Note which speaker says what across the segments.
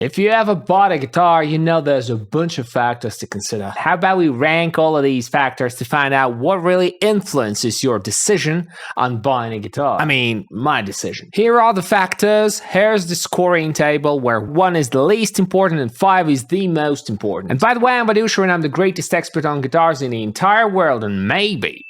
Speaker 1: If you ever bought a guitar, you know there's a bunch of factors to consider. How about we rank all of these factors to find out what really influences your decision on buying a guitar? I mean, my decision. Here are the factors. Here's the scoring table where 1 is the least important and 5 is the most important. And by the way, I'm Vadusha and I'm the greatest expert on guitars in the entire world and maybe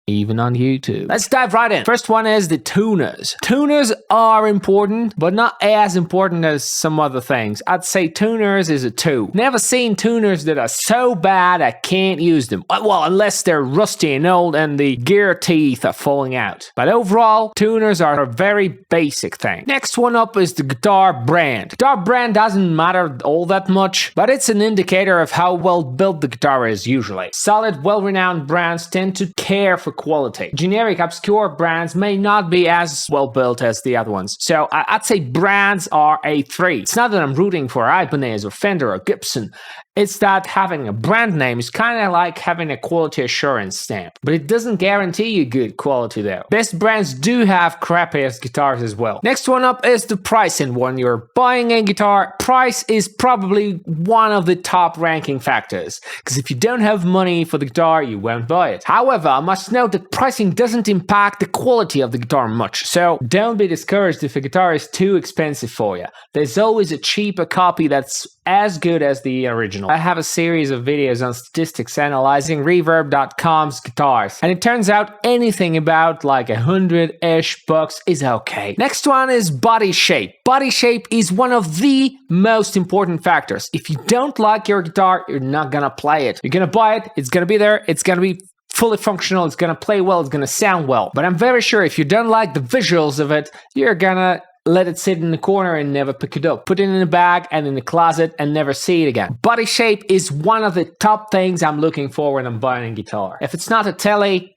Speaker 1: even on YouTube. Let's dive right in. First one is the tuners. Tuners are important, but not as important as some other things. I'd say tuners is a 2. Never seen tuners that are so bad I can't use them. Well, unless they're rusty and old and the gear teeth are falling out. But overall, tuners are a very basic thing. Next one up is the guitar brand. Guitar brand doesn't matter all that much, but it's an indicator of how well built the guitar is usually. Solid, well-renowned brands tend to care for quality. Generic, obscure brands may not be as well built as the other ones. So I'd say brands are a 3. It's not that I'm rooting for Ibanez or Fender or Gibson. It's that having a brand name is kind of like having a quality assurance stamp. But it doesn't guarantee you good quality though. Best brands do have crappiest guitars as well. Next one up is the price. And when you're buying a guitar, price is probably one of the top ranking factors. Because if you don't have money for the guitar, you won't buy it. However, I must note that pricing doesn't impact the quality of the guitar much. So don't be discouraged if a guitar is too expensive for you. There's always a cheaper copy that's as good as the original. I have a series of videos on statistics analyzing Reverb.com's guitars, and it turns out anything about like $100-ish is okay. Next one is body shape. Body shape is one of the most important factors. If you don't like your guitar, you're not gonna play it. You're gonna buy it, it's gonna be there, it's gonna be fully functional, it's gonna play well, it's gonna sound well. But I'm very sure if you don't like the visuals of it, you're gonna let it sit in the corner and never pick it up. Put it in a bag and in the closet and never see it again. Body shape is one of the top things I'm looking for when I'm buying a guitar. If it's not a Tele,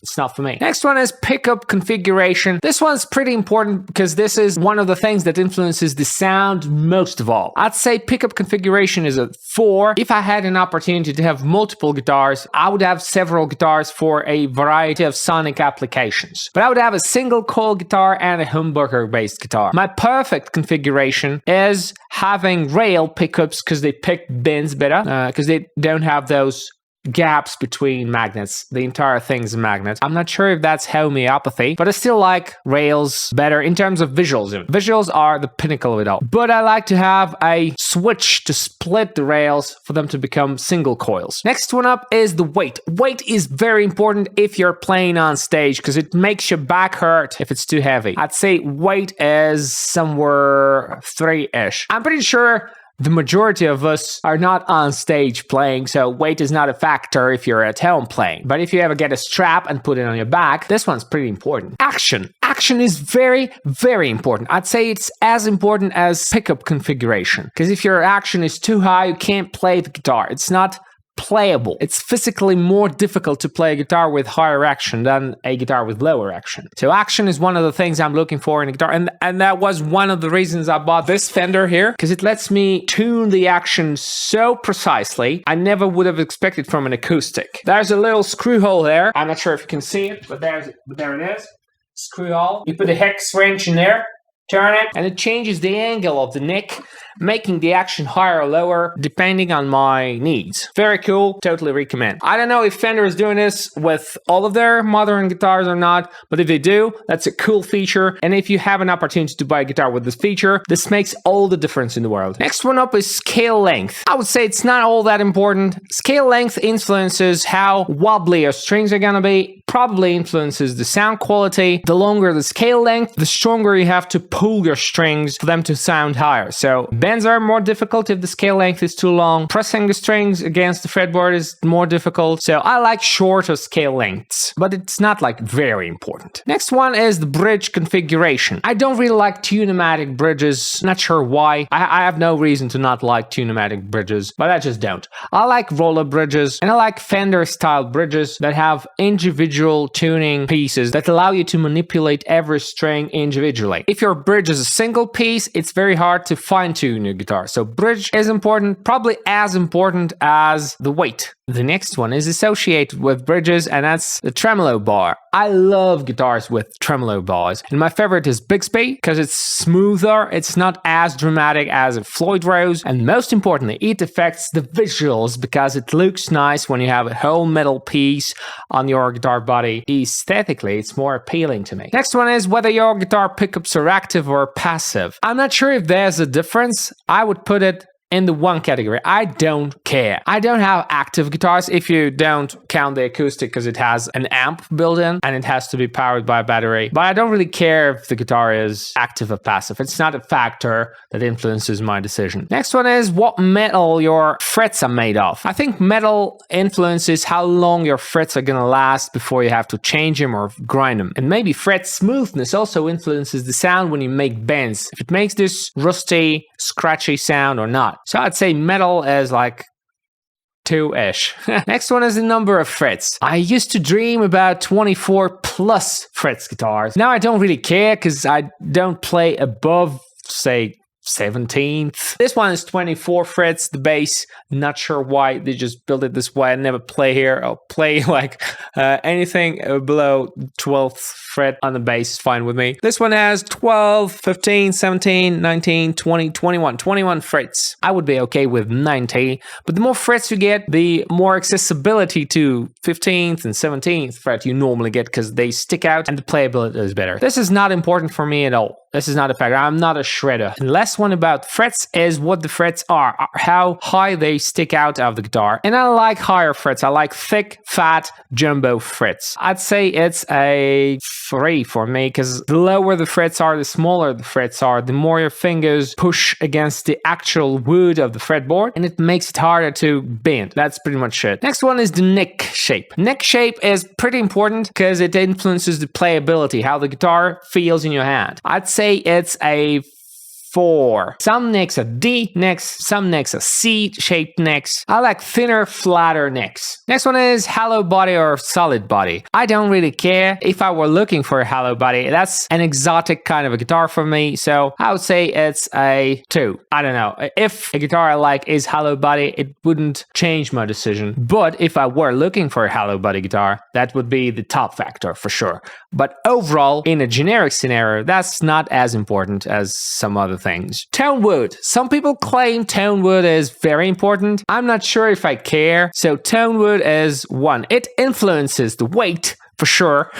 Speaker 1: it's not for me. Next one is pickup configuration. This one's pretty important because this is one of the things that influences the sound most of all. I'd say pickup configuration is a 4. If I had an opportunity to have multiple guitars, I would have several guitars for a variety of sonic applications. But I would have a single coil guitar and a humbucker based guitar. My perfect configuration is having rail pickups because they pick bends better, because they don't have those gaps between magnets. The entire thing's a magnet. I'm not sure if that's homeopathy, but I still like rails better in terms of visuals. Visuals are the pinnacle of it all. But I like to have a switch to split the rails for them to become single coils. Next one up is the weight. Weight is very important if you're playing on stage because it makes your back hurt if it's too heavy. I'd say weight is somewhere 3-ish. I'm pretty sure the majority of us are not on stage playing, so weight is not a factor if you're at home playing. But if you ever get a strap and put it on your back, this one's pretty important. Action. Action is very, very important. I'd say it's as important as pickup configuration. Because if your action is too high, you can't play the guitar. It's not playable. It's physically more difficult to play a guitar with higher action than a guitar with lower action. So action is one of the things I'm looking for in a guitar, and that was one of the reasons I bought this Fender here, because it lets me tune the action so precisely I never would have expected from an acoustic. There's a little screw hole there. I'm not sure if you can see it, but there it is. Screw hole. You put a hex wrench in there, turn it, and it changes the angle of the neck, making the action higher or lower depending on my needs. Very cool, totally recommend. I don't know if Fender is doing this with all of their modern guitars or not, but if they do, that's a cool feature. And if you have an opportunity to buy a guitar with this feature, this makes all the difference in the world. Next one up is scale length. I would say it's not all that important. Scale length influences how wobbly your strings are gonna be, probably influences the sound quality. The longer the scale length, the stronger you have to pull your strings for them to sound higher. So bends are more difficult if the scale length is too long. Pressing the strings against the fretboard is more difficult. So I like shorter scale lengths, but it's not like very important. Next one is the bridge configuration. I don't really like tunematic bridges. Not sure why. I have no reason to not like tunematic bridges, but I just don't. I like roller bridges, and I like Fender style bridges that have individual tuning pieces that allow you to manipulate every string individually. If your bridge is a single piece, it's very hard to fine tune your guitar. So bridge is important, probably as important as the weight. The next one is associated with bridges, and that's the tremolo bar. I love guitars with tremolo bars, and my favorite is Bixby because it's smoother, it's not as dramatic as a Floyd Rose, and most importantly, it affects the visuals because it looks nice when you have a whole metal piece on your guitar body. Aesthetically, it's more appealing to me. Next one is whether your guitar pickups are active or passive. I'm not sure if there's a difference. I would put it in the one category. I don't care. I don't have active guitars if you don't count the acoustic because it has an amp built in and it has to be powered by a battery. But I don't really care if the guitar is active or passive. It's not a factor that influences my decision. Next one is what metal your frets are made of. I think metal influences how long your frets are gonna last before you have to change them or grind them. And maybe fret smoothness also influences the sound when you make bends. If it makes this rusty, scratchy sound or not. So I'd say metal is like 2-ish. Next one is the number of frets. I used to dream about 24 plus frets guitars. Now I don't really care because I don't play above, say, 17th. This one is 24 frets, the bass. Not sure why they just built it this way. I never play here. I'll play like anything below 12th fret on the bass is fine with me. This one has 12, 15, 17, 19, 20, 21 frets. I would be okay with 90, but the more frets you get, the more accessibility to 15th and 17th fret you normally get because they stick out and the playability is better. This is not important for me at all. This is not a factor. I'm not a shredder. And last one about frets is what the frets are, how high they stick out of the guitar. And I like higher frets. I like thick, fat, jumbo frets. I'd say it's a 3 for me because the lower the frets are, the smaller the frets are, the more your fingers push against the actual wood of the fretboard and it makes it harder to bend. That's pretty much it. Next one is the neck shape. Neck shape is pretty important because it influences the playability, how the guitar feels in your hand. I'd say it's a 4. Some necks are D necks, some necks are C-shaped necks. I like thinner, flatter necks. Next one is hollow body or solid body. I don't really care. If I were looking for a hollow body, that's an exotic kind of a guitar for me, so I would say it's a 2. I don't know. If a guitar I like is hollow body, it wouldn't change my decision. But if I were looking for a hollow body guitar, that would be the top factor for sure. But overall, in a generic scenario, that's not as important as some other things. Tonewood. Some people claim tonewood is very important. I'm not sure if I care. So tonewood is 1. It influences the weight for sure,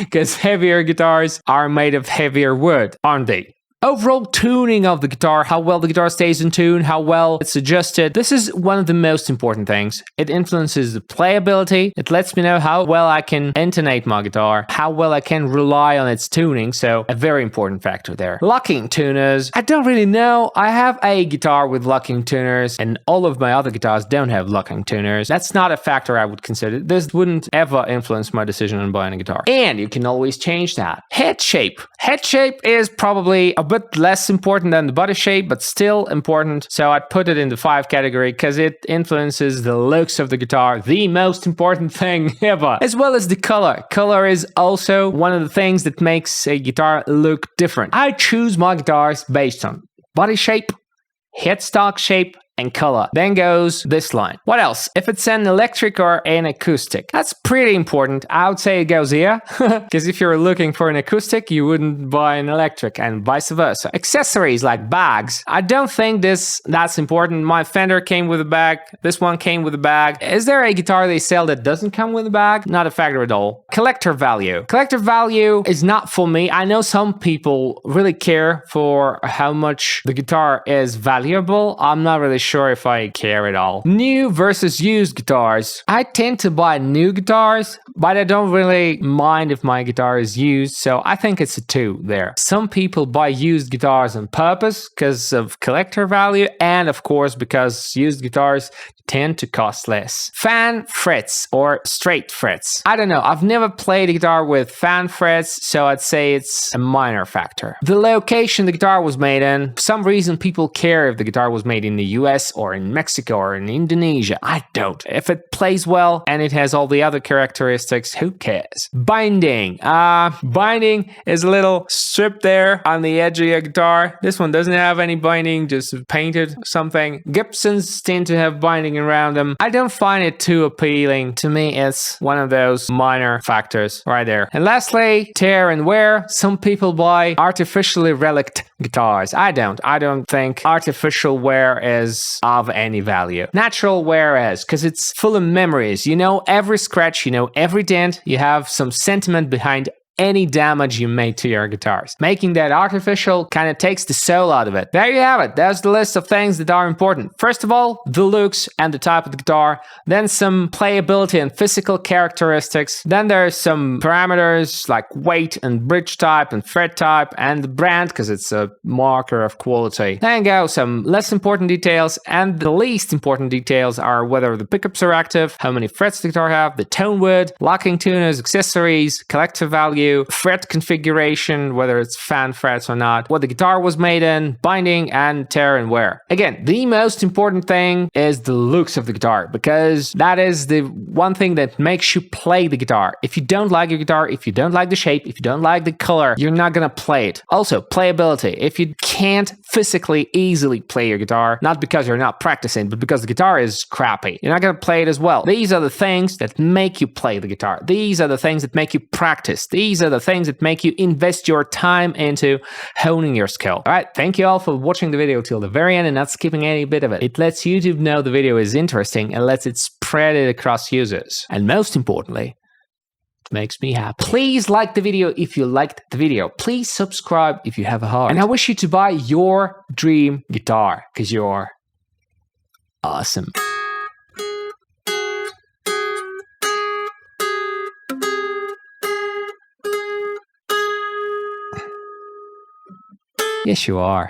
Speaker 1: because heavier guitars are made of heavier wood, aren't they? Overall tuning of the guitar, how well the guitar stays in tune, how well it's adjusted. This is one of the most important things. It influences the playability. It lets me know how well I can intonate my guitar, how well I can rely on its tuning. So a very important factor there. Locking tuners. I don't really know. I have a guitar with locking tuners and all of my other guitars don't have locking tuners. That's not a factor I would consider. This wouldn't ever influence my decision on buying a guitar. And you can always change that. Head shape. Head shape is probably a bit less important than the body shape, but still important. So I'd put it in the 5 category because it influences the looks of the guitar, the most important thing ever, as well as the color. Color is also one of the things that makes a guitar look different. I choose my guitars based on body shape, headstock shape, and color. Then goes this line. What else? If it's an electric or an acoustic, that's pretty important. I would say it goes here, because if you're looking for an acoustic, you wouldn't buy an electric, and vice versa. Accessories like bags. I don't think that's important. My Fender came with a bag. This one came with a bag. Is there a guitar they sell that doesn't come with a bag? Not a factor at all. Collector value. Collector value is not for me. I know some people really care for how much the guitar is valuable. I'm not really sure if I care at all. New versus used guitars. I tend to buy new guitars, but I don't really mind if my guitar is used, so I think it's a 2 there. Some people buy used guitars on purpose because of collector value, and of course because used guitars tend to cost less. Fan frets or straight frets. I don't know. I've never played a guitar with fan frets, so I'd say it's a minor factor. The location the guitar was made in. For some reason, people care if the guitar was made in the US or in Mexico or in Indonesia. I don't. If it plays well, and it has all the other characteristics. Who cares? Binding. Binding is a little strip there on the edge of your guitar. This one doesn't have any binding, just painted something. Gibsons tend to have binding around them. I don't find it too appealing. To me, it's one of those minor factors right there. And lastly, tear and wear. Some people buy artificially reliced guitars. I don't think artificial wear is of any value. Natural wear is, because it's full of memories. You know every scratch, you know every dent, you have some sentiment behind any damage you made to your guitars. Making that artificial kind of takes the soul out of it. There you have it. There's the list of things that are important. First of all, the looks and the type of the guitar. Then some playability and physical characteristics. Then there's some parameters like weight and bridge type and fret type and the brand, because it's a marker of quality. Then go some less important details, and the least important details are whether the pickups are active, how many frets the guitar have, the tonewood, locking tuners, accessories, collective value, fret configuration, whether it's fan frets or not, what the guitar was made in, binding, and tear and wear. Again, the most important thing is the looks of the guitar, because that is the one thing that makes you play the guitar. If you don't like your guitar, if you don't like the shape, if you don't like the color, you're not gonna play it. Also, playability. If you can't physically easily play your guitar, not because you're not practicing, but because the guitar is crappy, you're not gonna play it as well. These are the things that make you play the guitar. These are the things that make you practice. These are the things that make you invest your time into honing your skill. All right, thank you all for watching the video till the very end and not skipping any bit of it. It lets YouTube know the video is interesting and lets it spread it across users. And most importantly, it makes me happy. Please like the video if you liked the video. Please subscribe if you have a heart. And I wish you to buy your dream guitar, because you're awesome. Yes, you are.